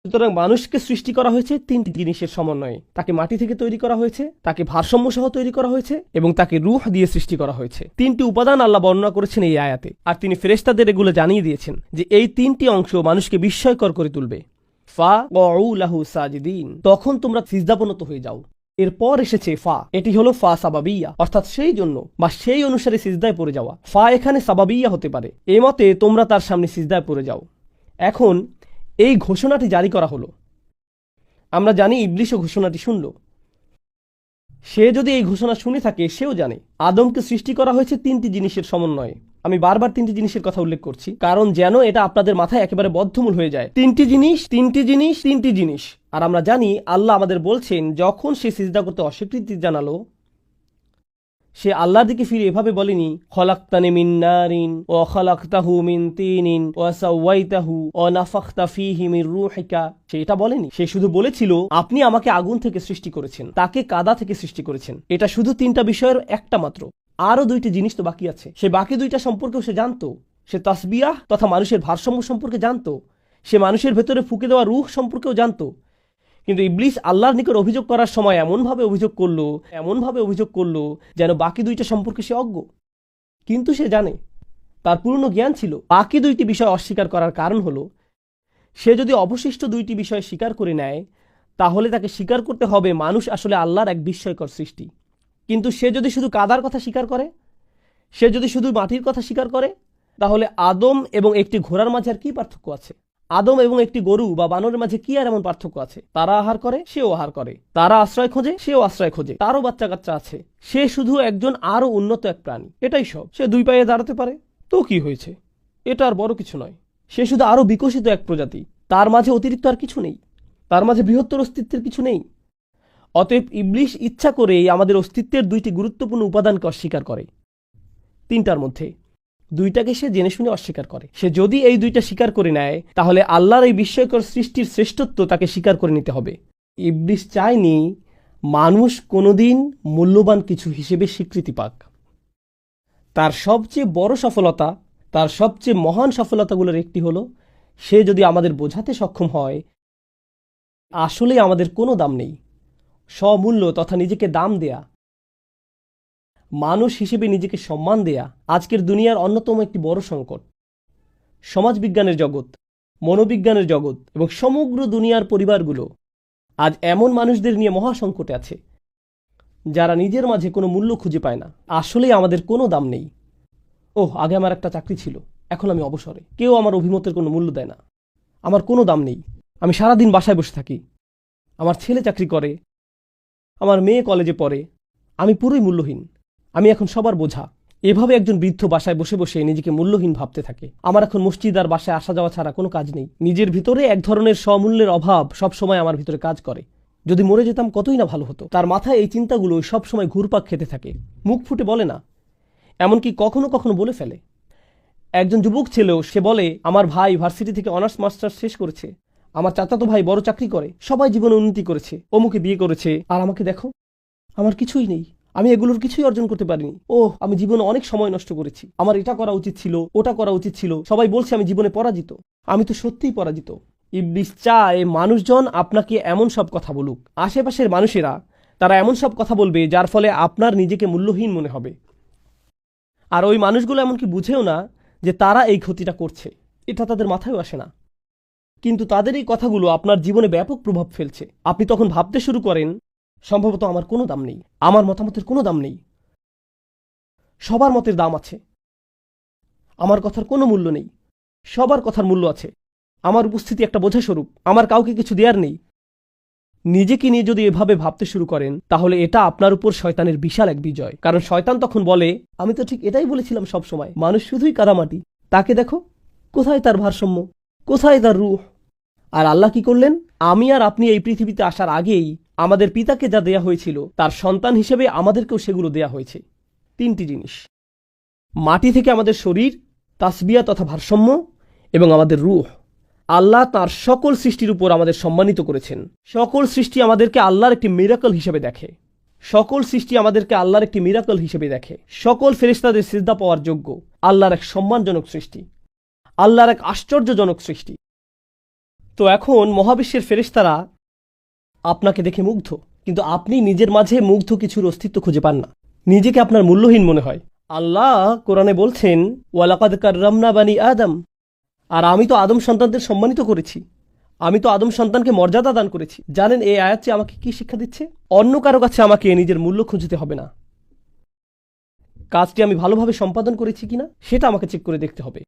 সুতরাং মানুষকে সৃষ্টি করা হয়েছে তিনটি জিনিসের সমন্বয়ে। তাকে মাটি থেকে তৈরি করা হয়েছে, তাকে ভারসাম্য সহ তৈরি করা হয়েছে এবং তাকে রূহ দিয়ে সৃষ্টি করা হয়েছে। তিনটি উপাদান আল্লাহ বর্ণনা করেছেন এই আয়াতে, আর তিনি ফেরেশতাদের এগুলো জানিয়ে দিয়েছেন যে এই তিনটি অংশ মানুষকে বিস্ময়কর করে তুলবে। ফা লাহু সাজিদিন, তখন তোমরা সিজদাবনত হয়ে যাও। এরপর এসেছে ফা, এটি হলো ফা সাবাবিয়া, অর্থাৎ সেই জন্য বা সেই অনুসারে সিজদায় পড়ে যাওয়া। ফা এখানে সাবাবিয়া হতে পারে। এই মতে তোমরা তার সামনে সিজদায় পড়ে যাও। এখন এই ঘোষণাটি জারি করা হলো। আমরা জানি ইবলিশও ঘোষণাটি শুনল। সে যদি এই ঘোষণা শুনে থাকে, সেও জানে আদমকে সৃষ্টি করা হয়েছে তিনটি জিনিসের সমন্বয়ে। আমি বারবার তিনটি জিনিসের কথা উল্লেখ করছি, কারণ যেন এটা আপনাদের মাথায় একেবারে বদ্ধমূল হয়ে যায়। তিনটি জিনিস, তিনটি জিনিস, তিনটি জিনিস। আর আমরা জানি আল্লাহ আমাদের বলছেন, যখন সে সিজদা করতে অস্বীকৃতি জানালো, সে আল্লাহর দিকে ফিরে এভাবে বলেনি, খলাকতানি মিন নারিন ওয়া খলাকতাহু মিন তিনিন ওয়া সাওয়াইতাহু ওয়া নাফাখতা ফীহি মির রূহিকা। সে এটা বলেনি। সে শুধু বলেছিল, আপনি আমাকে আগুন থেকে সৃষ্টি করেছেন, তাকে কাদা থেকে সৃষ্টি করেছেন। এটা শুধু তিনটা বিষয়ের একটা মাত্র। আরও দুইটি জিনিস তো বাকি আছে। সে বাকি দুইটা সম্পর্কেও সে জানতো। সে তাসবিয়াহ তথা মানুষের ভারসাম্য সম্পর্কে জানতো। সে মানুষের ভেতরে ফুঁকে দেওয়া রূহ সম্পর্কেও জানতো। কিন্তু ইবলিস আল্লাহর নিকট অভিযোগ করার সময় এমনভাবে অভিযোগ করলো যেন বাকি দুইটা সম্পর্কে সে অজ্ঞ। কিন্তু সে জানে, তার পূর্ণ জ্ঞান ছিল। বাকি দুইটি বিষয় অস্বীকার করার কারণ হলো, সে যদি অবশিষ্ট দুইটি বিষয় স্বীকার করে নেয়, তাহলে তাকে স্বীকার করতে হবে মানুষ আসলে আল্লাহর এক বিস্ময়কর সৃষ্টি। কিন্তু সে যদি শুধু কাদার কথা স্বীকার করে, সে যদি শুধু মাটির কথা স্বীকার করে, তাহলে আদম এবং একটি ঘোড়ার মাঝে আর কি পার্থক্য আছে? আদম এবং একটি গরু বা বানরের মাঝে কি আর এমন পার্থক্য আছে? তারা আহার করে, সেও আহার করে। তারা আশ্রয় খোঁজে, সেও আশ্রয় খোঁজে। তারও বাচ্চা কাচ্চা আছে। সে শুধু একজন আরো উন্নত এক প্রাণী, এটাই সব। সে দুই পায়ে দাঁড়াতে পারে, তো কি হয়েছে? এটা আর বড় কিছু নয়। সে শুধু আরো বিকশিত এক প্রজাতি। তার মাঝে অতিরিক্ত আর কিছু নেই। তার মাঝে বৃহত্তর অস্তিত্বের কিছু নেই। অতএব ইবলিশ ইচ্ছা করেই আমাদের অস্তিত্বের দুইটি গুরুত্বপূর্ণ উপাদানকে অস্বীকার করে। তিনটার মধ্যে দুইটাকে সে জেনে শুনে অস্বীকার করে। সে যদি এই দুইটা স্বীকার করে নেয়, তাহলে আল্লাহর এই বিস্ময়কর সৃষ্টির শ্রেষ্ঠত্ব তাকে স্বীকার করে নিতে হবে। ইবলিস চায়নি মানুষ কোনোদিন মূল্যবান কিছু হিসেবে স্বীকৃতি পাক। তার সবচেয়ে বড় সফলতা, তার সবচেয়ে মহান সফলতাগুলোর একটি হলো, সে যদি আমাদের বোঝাতে সক্ষম হয় আসলে আমাদের কোনো দাম নেই। স্বমূল্য তথা নিজেকে দাম দেয়া, মানুষ হিসেবে নিজেকে সম্মান দেয়া আজকের দুনিয়ার অন্যতম একটি বড় সংকট। সমাজবিজ্ঞানের জগৎ, মনোবিজ্ঞানের জগৎ এবং সমগ্র দুনিয়ার পরিবারগুলো আজ এমন মানুষদের নিয়ে মহাসংকটে আছে, যারা নিজের মাঝে কোনো মূল্য খুঁজে পায় না। আসলেই আমাদের কোনো দাম নেই। আগে আমার একটা চাকরি ছিল, এখন আমি অবসরে। কেউ আমার অভিমতের কোনো মূল্য দেয় না। আমার কোনো দাম নেই। আমি সারাদিন বাসায় বসে থাকি। আমার ছেলে চাকরি করে, আমার মেয়ে কলেজে পড়ে। আমি পুরোই মূল্যহীন। আমি এখন সবার বোঝা। এভাবে একজন বৃদ্ধ বাসায় বসে বসে নিজেকে মূল্যহীন ভাবতে থাকে। আমার এখন মসজিদ আর বাসায় আসা যাওয়া ছাড়া কোনো কাজ নেই। নিজের ভিতরে এক ধরনের স্বমূল্যের অভাব সবসময় আমার ভিতরে কাজ করে। যদি মরে যেতাম কতই না ভালো হতো। তার মাথায় এই চিন্তাগুলো সবসময় ঘুরপাক খেতে থাকে। মুখ ফুটে বলে না, এমনকি কখনো কখনো বলে ফেলে। একজন যুবক ছেলেও সে বলে, আমার ভাই ভার্সিটি থেকে অনার্স মাস্টার্স শেষ করেছে, আমার চাচাতো ভাই বড় চাকরি করে, সবাই জীবনে উন্নতি করেছে, অমুকে বিয়ে করেছে, আর আমাকে দেখো, আমার কিছুই নেই। আমি এগুলোর কিছুই অর্জন করতে পারিনি। আমি জীবনে অনেক সময় নষ্ট করেছি। আমার এটা করা উচিত ছিল, ওটা করা উচিত ছিল। সবাই বলছে আমি জীবনে পরাজিত। আমি তো সত্যিই পরাজিত। ইবলিস চায় মানুষজন আপনাকে এমন সব কথা বলুক। আশেপাশের মানুষেরা তারা এমন সব কথা বলবে যার ফলে আপনার নিজেকে মূল্যহীন মনে হবে। আর ওই মানুষগুলো এমনকি বুঝেও না যে তারা এই ক্ষতিটা করছে। এটা তাদের মাথায়ও আসে না। কিন্তু তাদের এই কথাগুলো আপনার জীবনে ব্যাপক প্রভাব ফেলছে। আপনি তখন ভাবতে শুরু করেন, সম্ভবত আমার কোনো দাম নেই, আমার মতামতের কোনো দাম নেই। সবার মতের দাম আছে, আমার কথার কোনো মূল্য নেই। সবার কথার মূল্য আছে। আমার উপস্থিতি একটা বোঝা স্বরূপ, আমার কাউকে কিছু দেয়ার নেই। নিজেকে নিয়ে যদি এভাবে ভাবতে শুরু করেন, তাহলে এটা আপনার উপর শয়তানের বিশাল এক বিজয়। কারণ শয়তান তখন বলে, আমি তো ঠিক এটাই বলেছিলাম সব সময়, মানুষ শুধুই কাদামাটি। তাকে দেখো, কোথায় তার ভারসাম্য, কোথায় তার রূহ? আর আল্লাহ কি করলেন? আমি আর আপনি এই পৃথিবীতে আসার আগেই আমাদের পিতাকে যা দেয়া হয়েছিল, তার সন্তান হিসেবে আমাদেরকেও সেগুলো দেয়া হয়েছে। তিনটি জিনিস: মাটি থেকে আমাদের শরীর, তাসবিয়া তথা ভারসাম্য, এবং আমাদের রূহ। আল্লাহ তার সকল সৃষ্টির উপর আমাদের সম্মানিত করেছেন। সকল সৃষ্টি আমাদেরকে আল্লাহর একটি মিরাকল হিসেবে দেখে। সকল ফেরেশতাদের সিজদা পাওয়ার যোগ্য। আল্লাহর এক সম্মানজনক সৃষ্টি, আল্লাহর এক আশ্চর্যজনক সৃষ্টি। তো এখন মহাবিশ্বের ফেরেশতারা আপনাকে দেখে মুগ্ধ, কিন্তু আপনি নিজের মাঝে মুগ্ধ কিছুর অস্তিত্ব খুঁজে পান না, নিজেকে আপনার মূল্যহীন মনে হয়। আল্লাহ কোরআনে বলছেন, ওয়ালাকাদ কাররামনা বানি আদম, আর আমি তো আদম সন্তানদের সম্মানিত করেছি, আমি তো আদম সন্তানকে মর্যাদা দান করেছি। জানেন এই আয়াতটি আমাকে কি শিক্ষা দিচ্ছে? অন্য কারো কাছে আমাকে নিজের মূল্য খুঁজতে হবে না, কাজটি আমি ভালোভাবে সম্পাদন করেছি কিনা সেটা আমাকে চেক করে দেখতে হবে।